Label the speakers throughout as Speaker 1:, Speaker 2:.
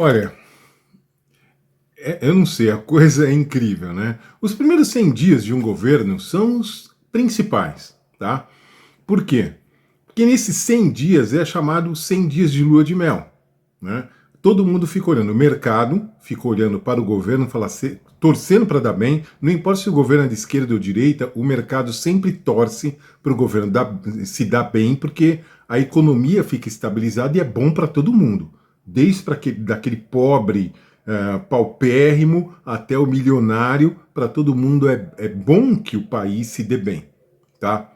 Speaker 1: Olha, eu não sei, a coisa é incrível, né? Os primeiros 100 dias de um governo são os principais, tá? Por quê? Porque nesses 100 dias é chamado 100 dias de lua de mel, né? Todo mundo fica olhando, o mercado fica olhando para o governo, torcendo para dar bem. Não importa se o governo é de esquerda ou direita, o mercado sempre torce para o governo se dar bem, porque a economia fica estabilizada e é bom para todo mundo, desde daquele pobre paupérrimo até o milionário. Para todo mundo é bom que o país se dê bem, tá?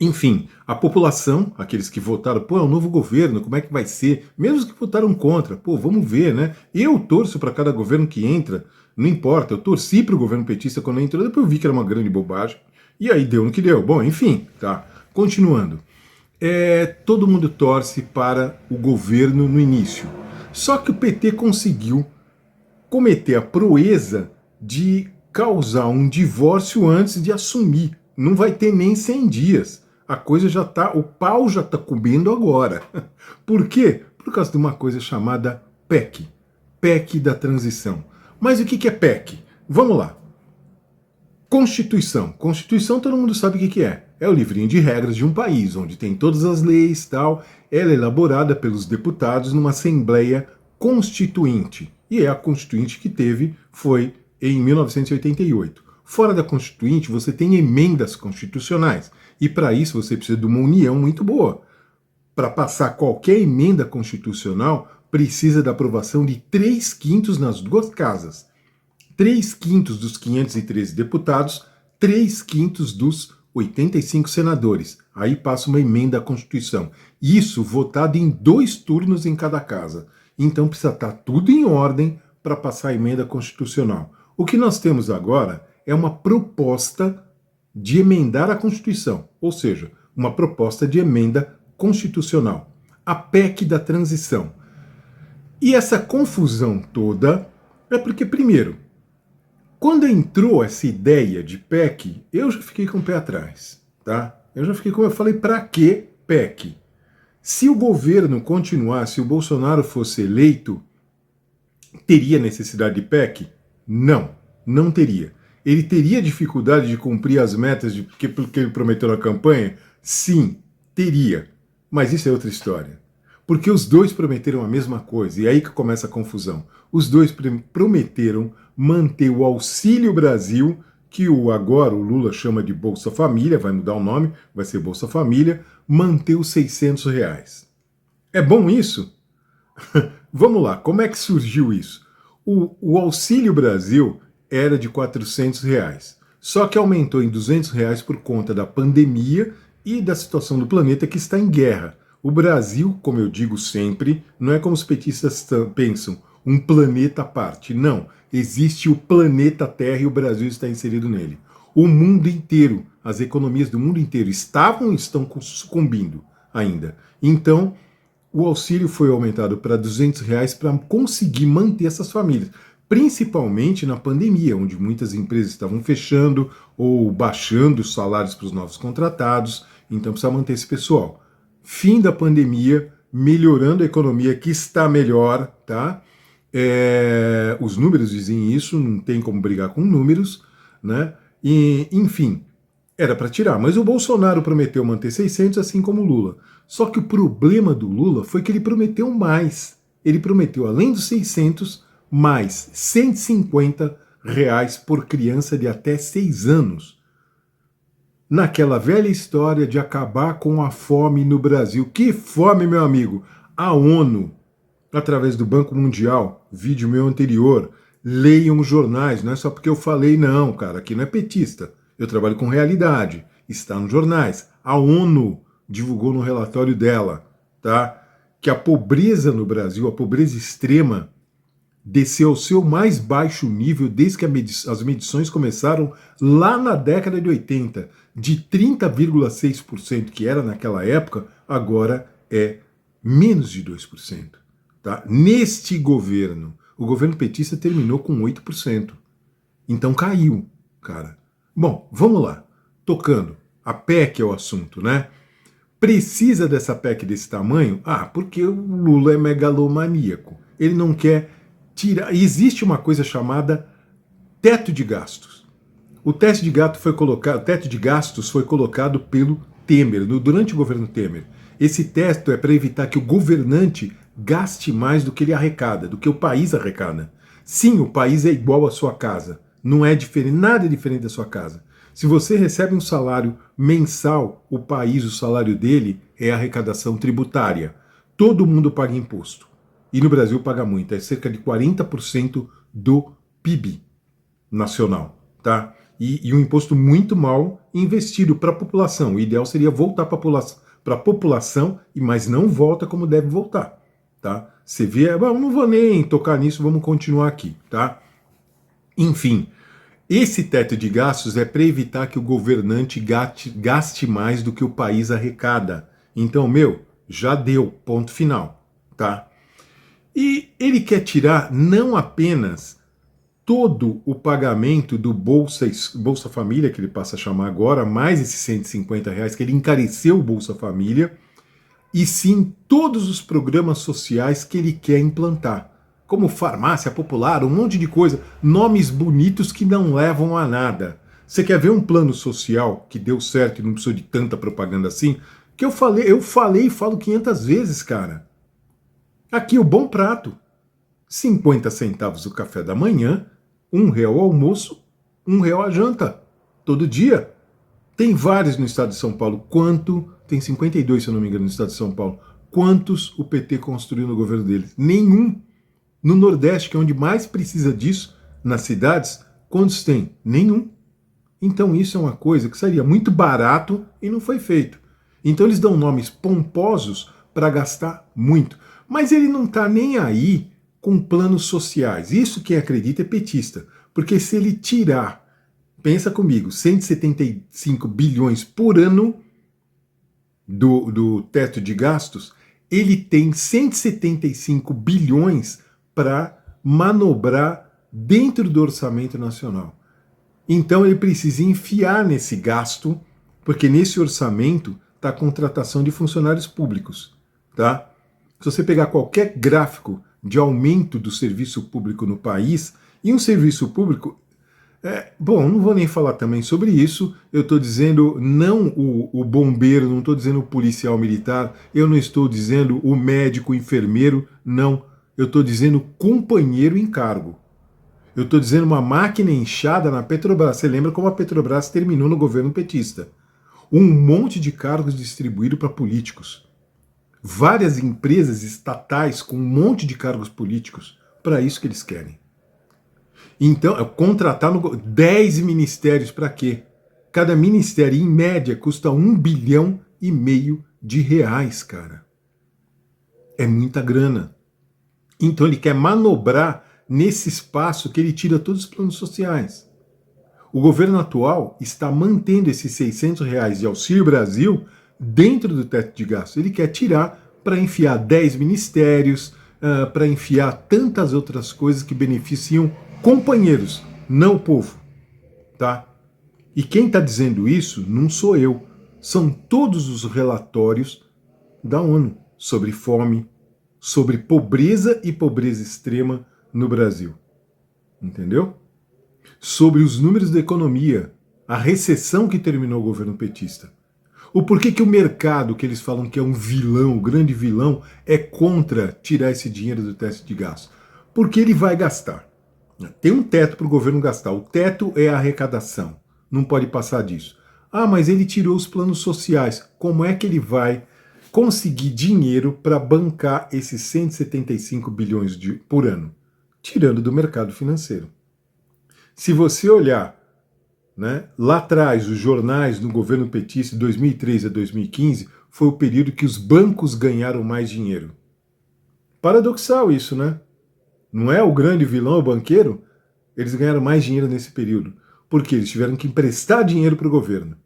Speaker 1: Enfim, a população, aqueles que votaram, pô, é um novo governo, como é que vai ser? Mesmo os que votaram contra, pô, vamos ver, né? Eu torço para cada governo que entra, não importa, eu torci para o governo petista quando entrou, depois eu vi que era uma grande bobagem, e aí deu no que deu. Bom, enfim, tá. Continuando. Todo mundo torce para o governo no início. Só que o PT conseguiu cometer a proeza de causar um divórcio antes de assumir. Não vai ter nem 100 dias. A coisa já tá, o pau já tá comendo agora. Por quê? Por causa de uma coisa chamada PEC. PEC da transição. Mas o que é PEC? Vamos lá. Constituição. Constituição todo mundo sabe o que é. É o livrinho de regras de um país, onde tem todas as leis e tal. Ela é elaborada pelos deputados numa Assembleia Constituinte. E é a Constituinte que foi em 1988. Fora da Constituinte, você tem emendas constitucionais. E para isso você precisa de uma união muito boa. Para passar qualquer emenda constitucional, precisa da aprovação de 3/5 nas duas casas. 3/5 dos 513 deputados, 3/5 dos 85 senadores. Aí passa uma emenda à Constituição. Isso votado em 2 turnos em cada casa. Então precisa estar tudo em ordem para passar a emenda constitucional. O que nós temos agora é uma proposta de emendar a Constituição, ou seja, uma proposta de emenda constitucional. A PEC da transição. E essa confusão toda é porque, primeiro, quando entrou essa ideia de PEC, eu já fiquei com o pé atrás, tá? Eu falei, para que PEC? Se o governo continuasse, se o Bolsonaro fosse eleito, teria necessidade de PEC? Não, não teria. Ele teria dificuldade de cumprir as metas que ele prometeu na campanha? Sim, teria. Mas isso é outra história. Porque os dois prometeram a mesma coisa, e é aí que começa a confusão. Os dois prometeram manter o Auxílio Brasil, que agora o Lula chama de Bolsa Família, vai mudar o nome, vai ser Bolsa Família, manter os R$ 600. É bom isso? Vamos lá, como é que surgiu isso? O Auxílio Brasil era de R$ 400, só que aumentou em R$ 200 por conta da pandemia e da situação do planeta que está em guerra. O Brasil, como eu digo sempre, não é como os petistas pensam, um planeta à parte. Não, existe o planeta Terra e o Brasil está inserido nele. O mundo inteiro, as economias do mundo inteiro estavam e estão sucumbindo ainda. Então, o auxílio foi aumentado para R$ 200 para conseguir manter essas famílias, principalmente na pandemia, onde muitas empresas estavam fechando ou baixando os salários para os novos contratados, então precisa manter esse pessoal. Fim da pandemia, melhorando a economia, que está melhor, tá? Os números dizem isso, não tem como brigar com números, né? E, enfim, era para tirar, mas o Bolsonaro prometeu manter 600, assim como o Lula. Só que o problema do Lula foi que ele prometeu mais. Ele prometeu, além dos 600, mais R$ 150 por criança de até 6 anos. Naquela velha história de acabar com a fome no Brasil. Que fome, meu amigo? A ONU, através do Banco Mundial, vídeo meu anterior, leiam os jornais, não é só porque eu falei, não, cara, aqui não é petista. Eu trabalho com realidade, está nos jornais. A ONU divulgou no relatório dela, tá? Que a pobreza no Brasil, a pobreza extrema, desceu ao seu mais baixo nível desde que as medições começaram lá na década de 80. De 30,6% que era naquela época, agora é menos de 2%. Tá? Neste governo, o governo petista terminou com 8%. Então caiu, cara. Bom, vamos lá. Tocando. A PEC é o assunto, né? Precisa dessa PEC desse tamanho? Ah, porque o Lula é megalomaníaco. ele não quer tirar. Existe uma coisa chamada teto de gastos. O teto de gastos foi colocado pelo Temer, durante o governo Temer. Esse teto é para evitar que o governante gaste mais do que ele arrecada, do que o país arrecada. Sim, o país é igual à sua casa. Não é diferente, nada é diferente da sua casa. Se você recebe um salário mensal, o país, o salário dele é arrecadação tributária. Todo mundo paga imposto. E no Brasil paga muito, é cerca de 40% do PIB nacional, tá? E um imposto muito mal investido para a população. O ideal seria voltar para a população, mas não volta como deve voltar, tá? Você vê, não vou nem tocar nisso, vamos continuar aqui, tá? Enfim, esse teto de gastos é para evitar que o governante gaste mais do que o país arrecada. Então, já deu, ponto final, tá? E ele quer tirar não apenas todo o pagamento do Bolsa Família, que ele passa a chamar agora, mais esses R$ 150, que ele encareceu o Bolsa Família, e sim todos os programas sociais que ele quer implantar, como farmácia popular, um monte de coisa, nomes bonitos que não levam a nada. Você quer ver um plano social que deu certo e não precisou de tanta propaganda assim? Que eu falei e falo 500 vezes, cara. Aqui o Bom Prato, 50 centavos o café da manhã, R$ 1 o almoço, R$ 1 a janta, todo dia. Tem vários no estado de São Paulo. Tem 52, se eu não me engano, no estado de São Paulo. Quantos o PT construiu no governo deles? Nenhum. No Nordeste, que é onde mais precisa disso, nas cidades, quantos tem? Nenhum. Então isso é uma coisa que seria muito barato e não foi feito. Então eles dão nomes pomposos para gastar muito. Mas ele não está nem aí com planos sociais. Isso quem acredita é petista. Porque se ele tirar, pensa comigo, 175 bilhões por ano do teto de gastos, ele tem 175 bilhões para manobrar dentro do orçamento nacional. Então ele precisa enfiar nesse gasto, porque nesse orçamento está a contratação de funcionários públicos, tá? Se você pegar qualquer gráfico de aumento do serviço público no país, e um serviço público, não vou nem falar também sobre isso, eu estou dizendo não o bombeiro, não estou dizendo o policial militar, eu não estou dizendo o médico, o enfermeiro, não, eu estou dizendo companheiro em cargo. Eu estou dizendo uma máquina inchada na Petrobras. Você lembra como a Petrobras terminou no governo petista? Um monte de cargos distribuídos para políticos. Várias empresas estatais com um monte de cargos políticos. Para isso que eles querem. Então, contratar 10 ministérios para quê? Cada ministério, em média, custa R$1,5 bilhão de reais, cara. É muita grana. Então ele quer manobrar nesse espaço que ele tira todos os planos sociais. O governo atual está mantendo esses R$600 de Auxílio Brasil dentro do teto de gastos. Ele quer tirar para enfiar 10 ministérios, para enfiar tantas outras coisas que beneficiam companheiros, não o povo. Tá? E quem está dizendo isso não sou eu. São todos os relatórios da ONU sobre fome, sobre pobreza e pobreza extrema no Brasil. Entendeu? Sobre os números da economia, a recessão que terminou o governo petista. O porquê que o mercado, que eles falam que é um vilão, o grande vilão, é contra tirar esse dinheiro do teto de gasto. Porque ele vai gastar. Tem um teto para o governo gastar. O teto é a arrecadação. Não pode passar disso. Ah, mas ele tirou os planos sociais. Como é que ele vai conseguir dinheiro para bancar esses 175 bilhões por ano? Tirando do mercado financeiro. Se você olhar, né, lá atrás, os jornais no governo petista, de 2003 a 2015, foi o período que os bancos ganharam mais dinheiro. Paradoxal isso, né? Não é o grande vilão, o banqueiro? Eles ganharam mais dinheiro nesse período. Porque eles tiveram que emprestar dinheiro para o governo.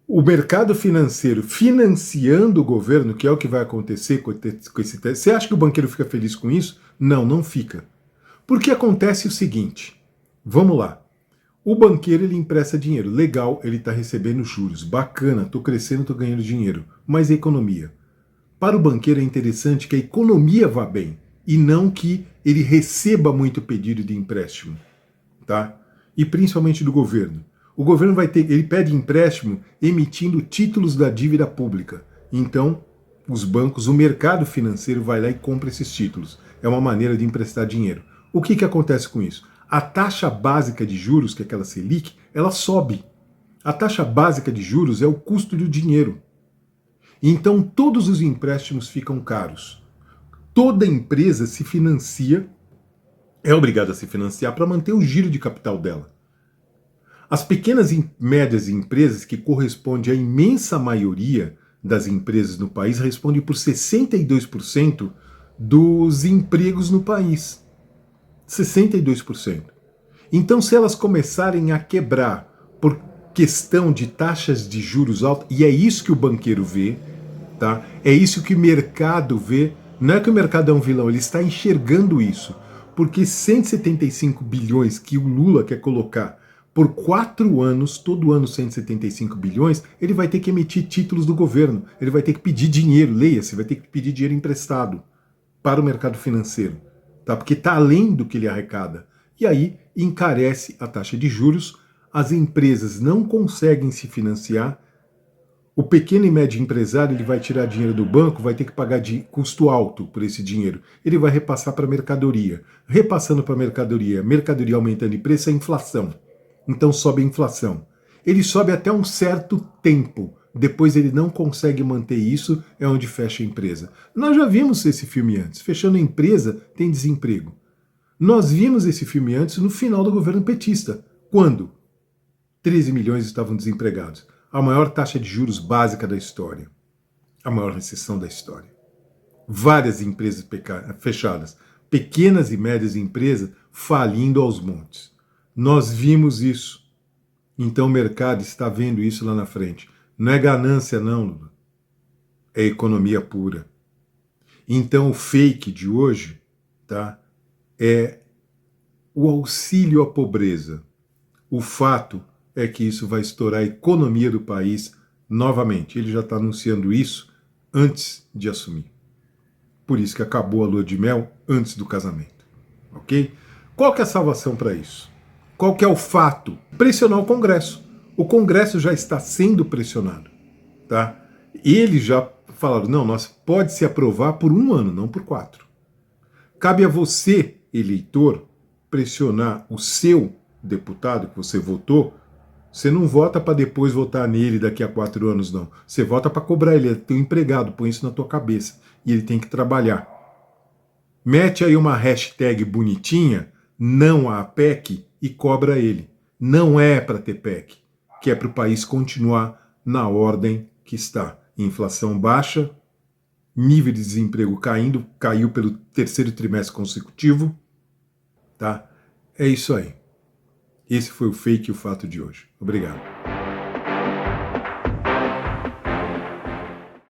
Speaker 1: O mercado financeiro financiando o governo, que é o que vai acontecer com esse teto. Você acha que o banqueiro fica feliz com isso? Não, não fica. Porque acontece o seguinte, vamos lá. O banqueiro ele empresta dinheiro, legal, ele está recebendo juros, bacana, estou crescendo, estou ganhando dinheiro. Mas a economia? Para o banqueiro é interessante que a economia vá bem. e não que ele receba muito pedido de empréstimo, tá? E principalmente do governo. O governo ele pede empréstimo emitindo títulos da dívida pública. Então, os bancos, o mercado financeiro vai lá e compra esses títulos. É uma maneira de emprestar dinheiro. O que acontece com isso? A taxa básica de juros, que é aquela Selic, ela sobe. A taxa básica de juros é o custo do dinheiro. Então, todos os empréstimos ficam caros. Toda empresa se financia, é obrigada a se financiar para manter o giro de capital dela. As pequenas e médias empresas, que correspondem à imensa maioria das empresas no país, respondem por 62% dos empregos no país. 62%. Então, se elas começarem a quebrar por questão de taxas de juros altas, e é isso que o banqueiro vê, tá? É isso que o mercado vê. Não é que o mercado é um vilão, ele está enxergando isso. Porque 175 bilhões que o Lula quer colocar por 4 anos, todo ano 175 bilhões, ele vai ter que emitir títulos do governo, ele vai ter que pedir dinheiro, leia-se, vai ter que pedir dinheiro emprestado para o mercado financeiro, tá? Porque está além do que ele arrecada. E aí encarece a taxa de juros, as empresas não conseguem se financiar, o pequeno e médio empresário ele vai tirar dinheiro do banco, vai ter que pagar de custo alto por esse dinheiro. Ele vai repassar para a mercadoria. Repassando para a mercadoria aumentando de preço, é inflação. Então sobe a inflação. Ele sobe até um certo tempo. Depois ele não consegue manter isso, é onde fecha a empresa. Nós já vimos esse filme antes. Fechando a empresa, tem desemprego. Nós vimos esse filme antes no final do governo petista. Quando? 13 milhões estavam desempregados. A maior taxa de juros básica da história. A maior recessão da história. Várias empresas fechadas. Pequenas e médias empresas falindo aos montes. Nós vimos isso. Então o mercado está vendo isso lá na frente. Não é ganância não, Lula. É economia pura. Então o fake de hoje, tá, é o auxílio à pobreza. O fato é que isso vai estourar a economia do país novamente. Ele já está anunciando isso antes de assumir. Por isso que acabou a lua de mel antes do casamento. Ok? Qual que é a salvação para isso? Qual que é o fato? Pressionar o Congresso. O Congresso já está sendo pressionado. Tá? Eles já falaram, não, nós pode se aprovar por 1 ano, não por 4. Cabe a você, eleitor, pressionar o seu deputado que você votou. Você não vota para depois votar nele daqui a 4 anos, não. Você vota para cobrar ele, é teu empregado, põe isso na tua cabeça. E ele tem que trabalhar. Mete aí uma hashtag bonitinha, não à PEC, e cobra ele. Não é para ter PEC, que é para o país continuar na ordem que está. Inflação baixa, nível de desemprego caindo, caiu pelo 3º trimestre consecutivo. Tá? É isso aí. Esse foi o fake e o fato de hoje. Obrigado.